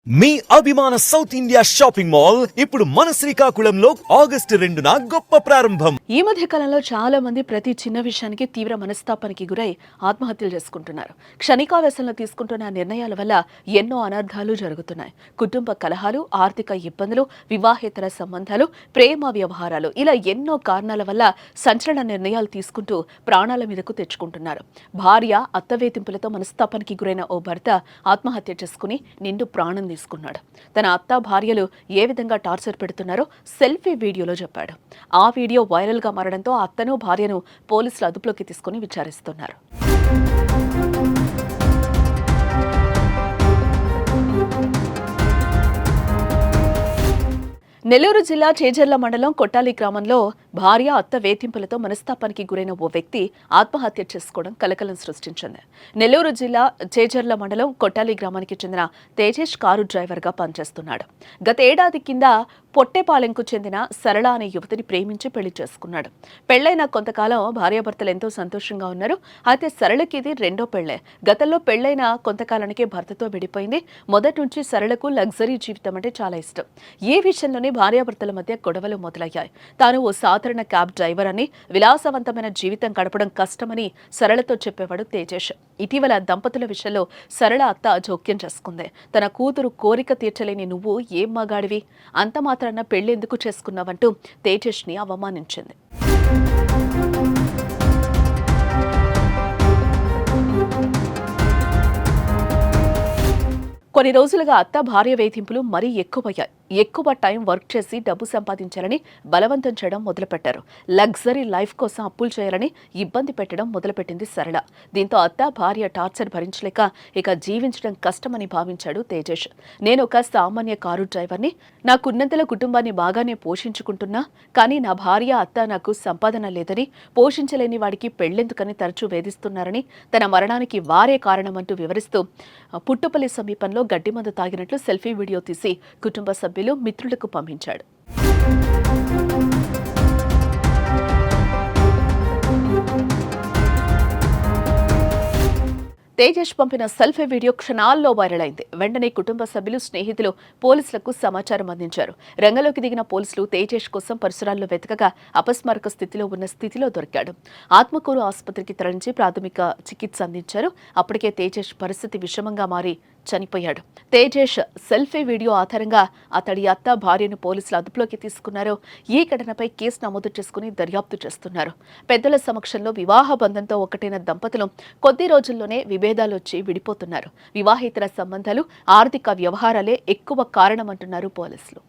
మీ అభిమాన south India shopping mall ఇప్పుడు మన శ్రీకాకుళంలో ఆగస్టు 2న గొప్ప ప్రారంభం. ఈ మధ్య కాలంలో చాలా మంది ప్రతి చిన్న విషయానికి తీవ్ర మనస్తాపానికి గురై ఆత్మహత్యలు చేసుకుంటున్నారు. క్షణికావేశంలో తీసుకుంటున్న నిర్ణయాల వల్ల ఎన్నో అనర్థాలు జరుగుతున్నాయి. కుటుంబ కలహాలు, ఆర్థిక ఇబ్బందులు, వివాహేతర సంబంధాలు, ప్రేమ వ్యవహారాలు ఇలా ఎన్నో కారణాల వల్ల సంచలన నిర్ణయాలు తీసుకుంటూ ప్రాణాల మీదకు తెచ్చుకుంటున్నారు. భార్య అత్తవేతింపులతో మనస్తాపానికి గురైన ఓ భర్త ఆత్మహత్య చేసుకుని నిండు ప్రాణం తీసుకున్నాడు. తన అత్త భార్యలు ఏ విధంగా టార్చర్ పెడుతున్నారో సెల్ఫీ వీడియోలో చెప్పాడు. ఆ వీడియో వైరల్ గా మారడంతో అత్తను భార్యను పోలీసులు అదుపులోకి తీసుకుని విచారిస్తున్నారు. నెల్లూరు జిల్లా చేజర్ల మండలం కొట్టాలి గ్రామంలో భార్య అత్త వేధింపులతో మనస్తాపానికి గురైన ఓ వ్యక్తి ఆత్మహత్య చేసుకోవడం కలకలం సృష్టించింది. నెల్లూరు జిల్లా చేజర్ల మండలం కొట్టాలి గ్రామానికి చెందిన తేజేష్ కారు డ్రైవర్గా పనిచేస్తున్నాడు. గత ఏడాది కింద పొట్టేపాలెంకు చెందిన సరళ అనే యువతిని ప్రేమించి పెళ్లి చేసుకున్నాడు. పెళ్లైన కొంతకాలం భార్యాభర్తలు ఎంతో సంతోషంగా ఉన్నారు. అయితే సరళకి ఇది రెండో పెళ్లే. గతంలో పెళ్లైన కొంతకాలానికే భర్తతో విడిపోయింది. మొదటి నుంచి సరళకు లగ్జరీ జీవితం అంటే చాలా ఇష్టం. ఈ విషయంలోనే భార్యాభర్తల మధ్య గొడవలు మొదలయ్యాయి. తాను ఓ సాధారణ క్యాబ్ డ్రైవర్ అని, విలాసవంతమైన జీవితం గడపడం కష్టమని సరళతో చెప్పేవాడు తేజేష్. ఇటీవల దంపతుల విషయంలో సరళ అత్త జోక్యం చేసుకుంది. తన కూతురు కోరిక తీర్చలేని నువ్వు ఏం మగాడివి, అంత మాత్రాన పెళ్లెందుకు చేసుకున్నావంటూ తేజేష్ ని అవమానించింది. కొన్ని రోజులుగా అత్త భార్య వేధింపులు మరీ ఎక్కువయ్యాయి. ఎక్కువ టైం వర్క్ చేసి డబ్బు సంపాదించాలని బలవంతం చేయడం మొదలుపెట్టారు. లగ్జరీ లైఫ్ కోసం అప్పులు చేయాలని ఇబ్బంది పెట్టడం మొదలుపెట్టింది సరళ. దీంతో అత్త భార్య టార్చర్ భరించలేక ఇక జీవించడం కష్టమని భావించాడు తేజేష్. నేను ఒక సామాన్య కారు డ్రైవర్ని, నాకున్నంతలో కుటుంబాన్ని బాగానే పోషించుకుంటున్నా, కానీ నా భార్య అత్త నాకు సంపాదన లేదని, పోషించలేని వాడికి పెళ్లెందుకని తరచూ వేధిస్తున్నారని, తన మరణానికి వారే కారణమంటూ వివరిస్తూ పుట్టుపల్లి సమీపంలో గడ్డిమందు తాగినట్లు సెల్ఫీ వీడియో తీసి కుటుంబ సభ్యులు, మిత్రులకు పంపించాడు. తేజేష్ పంపిన సెల్ఫీ వీడియో క్షణాల్లో వైరల్ అయింది. వెంటనే కుటుంబ సభ్యులు, స్నేహితులు పోలీసులకు సమాచారం అందించారు. రంగంలోకి దిగిన పోలీసులు తేజేష్ కోసం పరిసరాల్లో వెతకగా అపస్మారక స్థితిలో ఉన్న స్థితిలో దొరికాడు. ఆత్మకూరు ఆసుపత్రికి తరలించి ప్రాథమిక చికిత్స అందించారు. అప్పటికే తేజేష్ పరిస్థితి విషమంగా మారి చనిపోయాడు. తేజేష్ సెల్ఫీ వీడియో ఆధారంగా అతడి అత్త భార్యను పోలీసులు అదుపులోకి తీసుకున్నారు. ఈ ఘటనపై కేసు నమోదు చేసుకుని దర్యాప్తు చేస్తున్నారు. పెద్దల సమక్షంలో వివాహ బంధంతో ఒకటైన దంపతులు కొద్ది రోజుల్లోనే విభేదాలు వచ్చి విడిపోతున్నారు. వివాహేతర సంబంధాలు, ఆర్థిక వ్యవహారాలే ఎక్కువ కారణమంటున్నారు పోలీసులు.